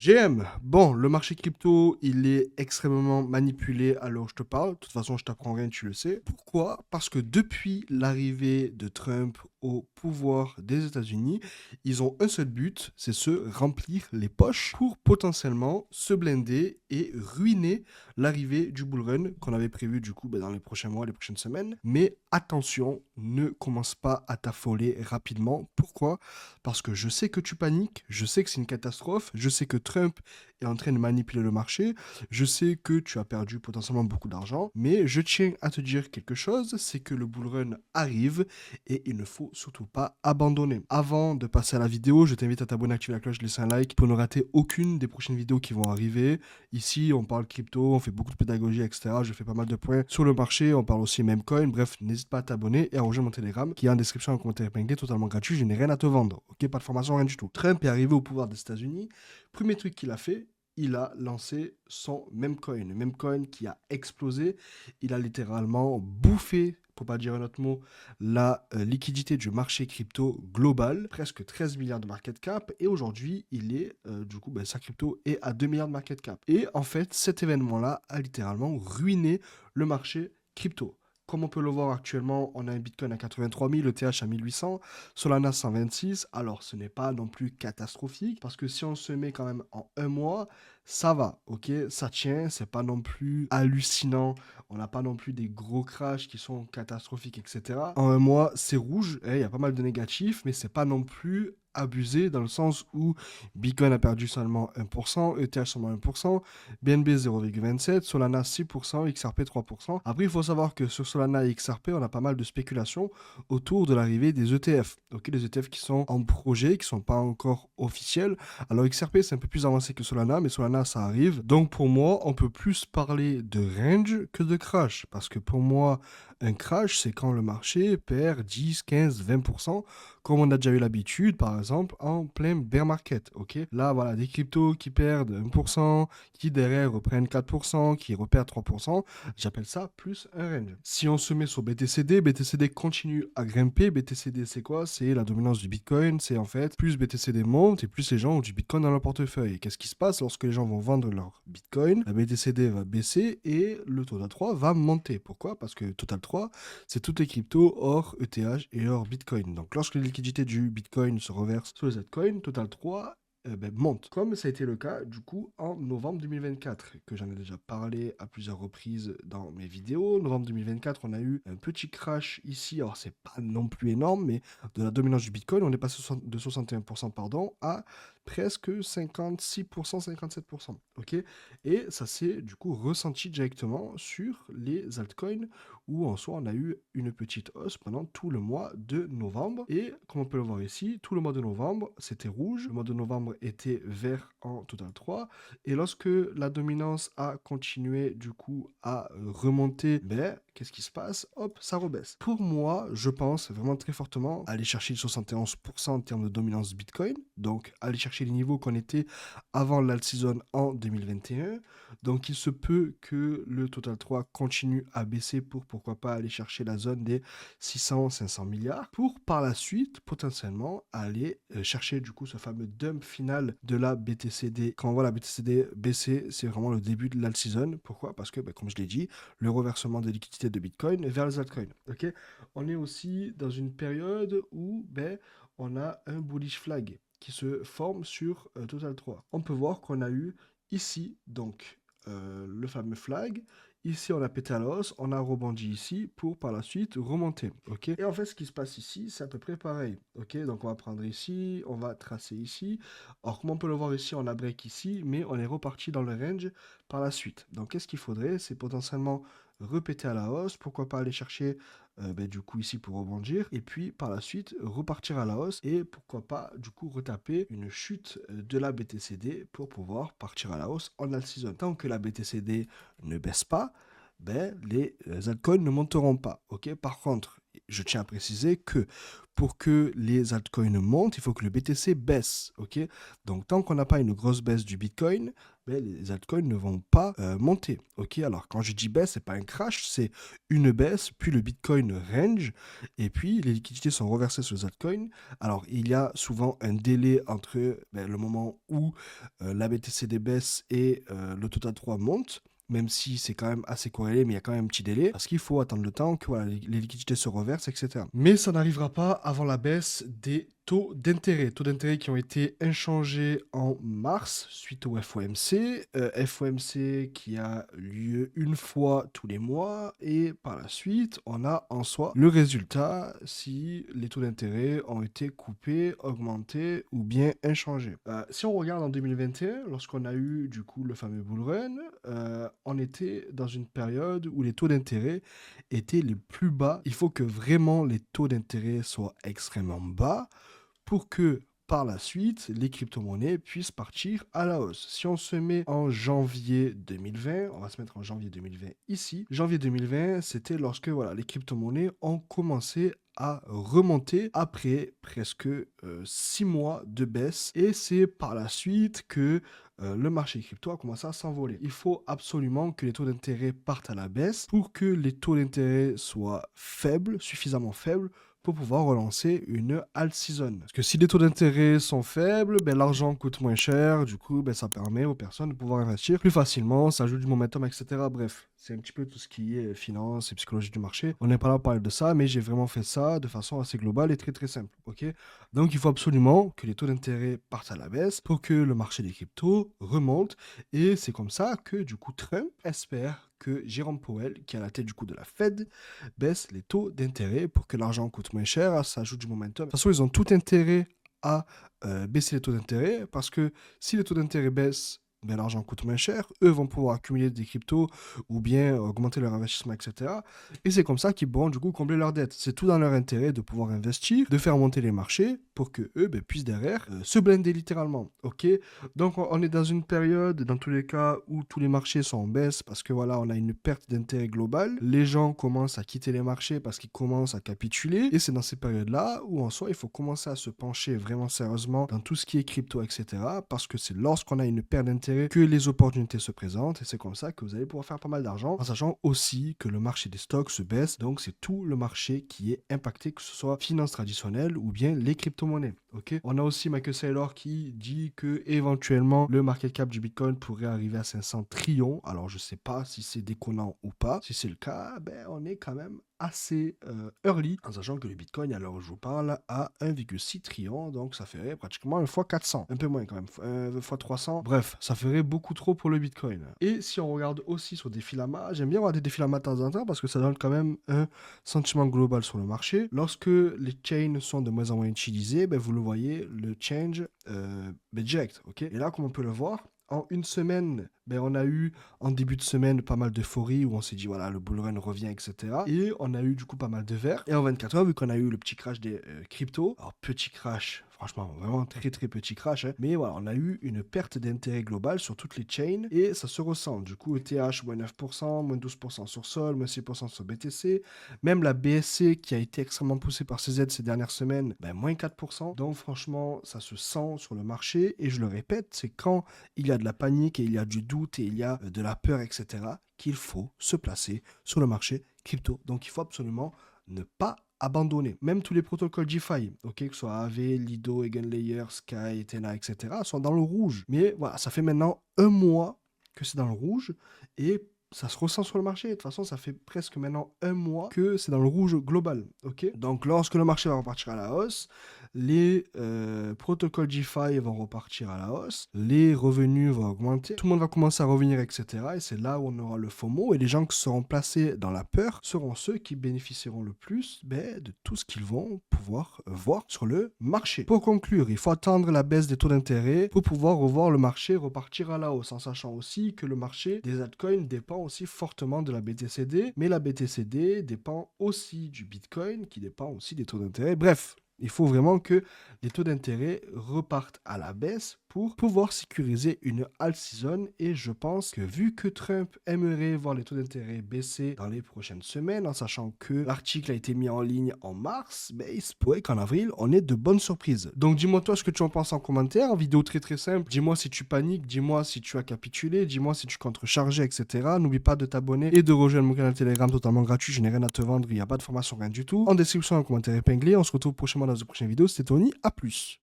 GM, bon, le marché crypto, il est extrêmement manipulé à l'heure où je te parle. De toute façon, je t'apprends rien, tu le sais. Pourquoi? Parce que depuis l'arrivée de Trump au pouvoir des États-Unis, ils ont un seul but, c'est se remplir les poches pour potentiellement se blinder et ruiner l'arrivée du bull run qu'on avait prévu du coup dans les prochains mois, les prochaines semaines. Mais attention, ne commence pas à t'affoler rapidement. Pourquoi? Parce que je sais que tu paniques, je sais que c'est une catastrophe, je sais que Trump est en train de manipuler le marché, je sais que tu as perdu potentiellement beaucoup d'argent, mais je tiens à te dire quelque chose, c'est que le bull run arrive et il ne faut surtout pas abandonner. Avant de passer à la vidéo, je t'invite à t'abonner, activer la cloche, laisser un like pour ne rater aucune des prochaines vidéos qui vont arriver. Ici, on parle crypto, on fait beaucoup de pédagogie, etc. Je fais pas mal de points sur le marché, on parle aussi Memecoin. Bref, n'hésite pas à t'abonner et à rejoindre mon Telegram qui est en description, en commentaire épinglé, totalement gratuit. Je n'ai rien à te vendre. Ok, pas de formation, rien du tout. Trump est arrivé au pouvoir des États-Unis. Premier truc qu'il a fait, il a lancé son Memecoin. Memecoin qui a explosé. Il a littéralement bouffé, pour pas dire un autre mot, la liquidité du marché crypto global, presque 13 milliards de market cap, et aujourd'hui, il est, sa crypto est à 2 milliards de market cap. Et en fait, cet événement-là a littéralement ruiné le marché crypto. Comme on peut le voir actuellement, on a un Bitcoin à 83 000, ETH à 1800, Solana 126. Alors, ce n'est pas non plus catastrophique, parce que si on se met quand même en un mois, ça va, ok, ça tient, c'est pas non plus hallucinant, on n'a pas non plus des gros crashs qui sont catastrophiques, etc. En un mois, c'est rouge, il y a pas mal de négatifs, mais c'est pas non plus abusé dans le sens où Bitcoin a perdu seulement 1%, ETH seulement 1%, BNB 0,27, Solana 6%, XRP 3%. Après, il faut savoir que sur Solana et XRP, on a pas mal de spéculations autour de l'arrivée des ETF. Ok, les ETF qui sont en projet, qui sont pas encore officiels. Alors XRP, c'est un peu plus avancé que Solana, mais Solana, ça arrive. Donc pour moi, on peut plus parler de range que de crash. Parce que pour moi, un crash, c'est quand le marché perd 10, 15, 20%, comme on a déjà eu l'habitude, par exemple, en plein bear market. Ok, là, voilà, des cryptos qui perdent 1%, qui derrière reprennent 4%, qui repèrent 3%, j'appelle ça plus un range. Si on se met sur BTCD, BTCD continue à grimper. BTCD, c'est quoi? C'est la dominance du Bitcoin. C'est en fait, plus BTCD monte et plus les gens ont du Bitcoin dans leur portefeuille. Et qu'est-ce qui se passe lorsque les gens vont vendre leur Bitcoin? La BTCD va baisser et le Total 3 va monter. Pourquoi? Parce que Total 3, c'est toutes les cryptos hors ETH et hors Bitcoin. Donc lorsque les liquidités du Bitcoin se reversent sur les altcoins, Total 3 monte. Comme ça a été le cas du coup en novembre 2024, que j'en ai déjà parlé à plusieurs reprises dans mes vidéos. Novembre 2024, on a eu un petit crash ici, alors c'est pas non plus énorme, mais de la dominance du Bitcoin, on est passé de 61% pardon, à presque 56%, 57%. Ok, et ça s'est du coup ressenti directement sur les altcoins où en soi on a eu une petite hausse pendant tout le mois de novembre. Et comme on peut le voir ici, tout le mois de novembre c'était rouge, le mois de novembre était vert en Total 3. Et lorsque la dominance a continué du coup à remonter, ben qu'est-ce qui se passe? Hop, ça rebaisse. Pour moi, je pense vraiment très fortement aller chercher le 71% en termes de dominance Bitcoin. Donc aller chercher les niveaux qu'on était avant l'alt season en 2021. Donc il se peut que le Total 3 continue à baisser pour pourquoi pas aller chercher la zone des 600-500 milliards pour par la suite potentiellement aller chercher du coup ce fameux dump final de la BTCD. Quand on voit la BTCD baisser, c'est vraiment le début de l'alt season. Pourquoi? Parce que comme je l'ai dit, le reversement des liquidités de Bitcoin vers les altcoins. Ok, on est aussi dans une période où on a un bullish flag qui se forme sur Total 3. On peut voir qu'on a eu ici donc le fameux flag. Ici, on a pété à la hausse, on a rebondi ici pour par la suite remonter. Ok. Et en fait, ce qui se passe ici, c'est à peu près pareil. Ok. Donc, on va prendre ici, on va tracer ici. Alors, comme on peut le voir ici, on a break ici, mais on est reparti dans le range par la suite. Donc, qu'est-ce qu'il faudrait? C'est potentiellement repéter à la hausse. Pourquoi pas aller chercher du coup ici pour rebondir et puis par la suite repartir à la hausse et pourquoi pas du coup retaper une chute de la BTCD pour pouvoir partir à la hausse en alt season. Tant que la BTCD ne baisse pas, les altcoins ne monteront pas. Ok. Par contre, je tiens à préciser que pour que les altcoins montent, il faut que le BTC baisse, ok? Donc, tant qu'on n'a pas une grosse baisse du Bitcoin, ben, les altcoins ne vont pas monter, ok? Alors, quand je dis baisse, c'est pas un crash, c'est une baisse, puis le Bitcoin range, et puis les liquidités sont reversées sur les altcoins. Alors, il y a souvent un délai entre le moment où la BTC baisse et le Total 3 monte, même si c'est quand même assez corrélé, mais il y a quand même un petit délai, parce qu'il faut attendre le temps que voilà, les liquidités se reversent, etc. Mais ça n'arrivera pas avant la baisse des taux d'intérêt qui ont été inchangés en mars suite au FOMC. FOMC qui a lieu une fois tous les mois, et par la suite, on a en soi le résultat si les taux d'intérêt ont été coupés, augmentés ou bien inchangés. Si on regarde en 2021, lorsqu'on a eu du coup le fameux bull run, on était dans une période où les taux d'intérêt étaient les plus bas. Il faut que vraiment les taux d'intérêt soient extrêmement bas pour que par la suite, les crypto-monnaies puissent partir à la hausse. Si on se met en janvier 2020, on va se mettre en janvier 2020 ici. Janvier 2020, c'était lorsque voilà, les crypto-monnaies ont commencé à remonter après presque 6 mois de baisse. Et c'est par la suite que le marché crypto a commencé à s'envoler. Il faut absolument que les taux d'intérêt partent à la baisse pour que les taux d'intérêt soient faibles, suffisamment faibles, pour pouvoir relancer une alt season. Parce que si les taux d'intérêt sont faibles, l'argent coûte moins cher, du coup, ça permet aux personnes de pouvoir investir plus facilement, ça ajoute du momentum, etc. Bref, c'est un petit peu tout ce qui est finance et psychologie du marché. On n'est pas là pour parler de ça, mais j'ai vraiment fait ça de façon assez globale et très très simple, ok? Donc, il faut absolument que les taux d'intérêt partent à la baisse pour que le marché des cryptos remonte, et c'est comme ça que, du coup, Trump espère que Jérôme Powell, qui est à la tête du coup de la Fed, baisse les taux d'intérêt pour que l'argent coûte moins cher, ça ajoute du momentum. De toute façon, ils ont tout intérêt à baisser les taux d'intérêt, parce que si les taux d'intérêt baissent, l'argent coûte moins cher, eux vont pouvoir accumuler des cryptos ou bien augmenter leur investissement, etc. Et c'est comme ça qu'ils pourront du coup combler leurs dettes. C'est tout dans leur intérêt de pouvoir investir, de faire monter les marchés pour que eux puissent derrière se blender littéralement. Ok? Donc on est dans une période, dans tous les cas, où tous les marchés sont en baisse parce que voilà, on a une perte d'intérêt globale. Les gens commencent à quitter les marchés parce qu'ils commencent à capituler. Et c'est dans ces périodes-là où en soi, il faut commencer à se pencher vraiment sérieusement dans tout ce qui est crypto, etc. Parce que c'est lorsqu'on a une perte d'intérêt que les opportunités se présentent, et c'est comme ça que vous allez pouvoir faire pas mal d'argent, en sachant aussi que le marché des stocks se baisse, donc c'est tout le marché qui est impacté, que ce soit finance traditionnelle ou bien les crypto-monnaies. Ok. On a aussi Michael Saylor qui dit que éventuellement le market cap du Bitcoin pourrait arriver à 500 trillions. Alors je sais pas si c'est déconnant ou pas. Si c'est le cas, on est quand même assez early, en sachant que le Bitcoin, à l'heure où je vous parle, a 1,6 trillion, donc ça ferait pratiquement 1 fois 400, un peu moins quand même, 1 fois 300. Bref, ça ferait beaucoup trop pour le Bitcoin. Et si on regarde aussi sur des filaments, j'aime bien voir des défilaments de temps en temps parce que ça donne quand même un sentiment global sur le marché. Lorsque les chains sont de moins en moins utilisés, vous le voyez, le change direct, ok? Et là, comme on peut le voir, en une semaine, on a eu en début de semaine pas mal d'euphorie où on s'est dit voilà, le bull run revient, etc. Et on a eu du coup pas mal de verts. Et en 24 heures, vu qu'on a eu le petit crash des cryptos, alors petit crash, franchement vraiment très très petit crash, hein, mais voilà, on a eu une perte d'intérêt global sur toutes les chains et ça se ressent. Du coup, ETH, moins 9%, moins 12% sur Sol, moins 6% sur BTC. Même la BSC qui a été extrêmement poussée par CZ ces dernières semaines, moins 4%. Donc franchement, ça se sent sur le marché. Et je le répète, c'est quand il y a de la panique et il y a du doute et il y a de la peur, etc., qu'il faut se placer sur le marché crypto. Donc il faut absolument ne pas abandonner. Même tous les protocoles DeFi, que ce soit AV, Lido, Eigenlayer, Sky, Ethena, etc., sont dans le rouge. Mais voilà, ça fait maintenant 1 mois que c'est dans le rouge et ça se ressent sur le marché. De toute façon, ça fait presque maintenant 1 mois que c'est dans le rouge global. Donc lorsque le marché va repartir à la hausse, les protocoles DeFi vont repartir à la hausse, les revenus vont augmenter, tout le monde va commencer à revenir, etc. Et c'est là où on aura le FOMO, et les gens qui seront placés dans la peur seront ceux qui bénéficieront le plus de tout ce qu'ils vont pouvoir voir sur le marché. Pour conclure, il faut attendre la baisse des taux d'intérêt pour pouvoir revoir le marché repartir à la hausse, en sachant aussi que le marché des altcoins dépend aussi fortement de la BTCD, mais la BTCD dépend aussi du Bitcoin, qui dépend aussi des taux d'intérêt. Bref, il faut vraiment que les taux d'intérêt repartent à la baisse pour pouvoir sécuriser une alt season. Et je pense que vu que Trump aimerait voir les taux d'intérêt baisser dans les prochaines semaines, en sachant que l'article a été mis en ligne en mars, ben, il se pourrait qu'en avril, on ait de bonnes surprises. Donc dis-moi toi ce que tu en penses en commentaire. Vidéo très très simple. Dis-moi si tu paniques, dis-moi si tu as capitulé, dis-moi si tu comptes recharger, etc. N'oublie pas de t'abonner et de rejoindre mon canal Telegram totalement gratuit. Je n'ai rien à te vendre, il n'y a pas de formation, rien du tout. En description, un commentaire épinglé. On se retrouve prochainement dans une prochaine vidéo. C'était Tony, à plus.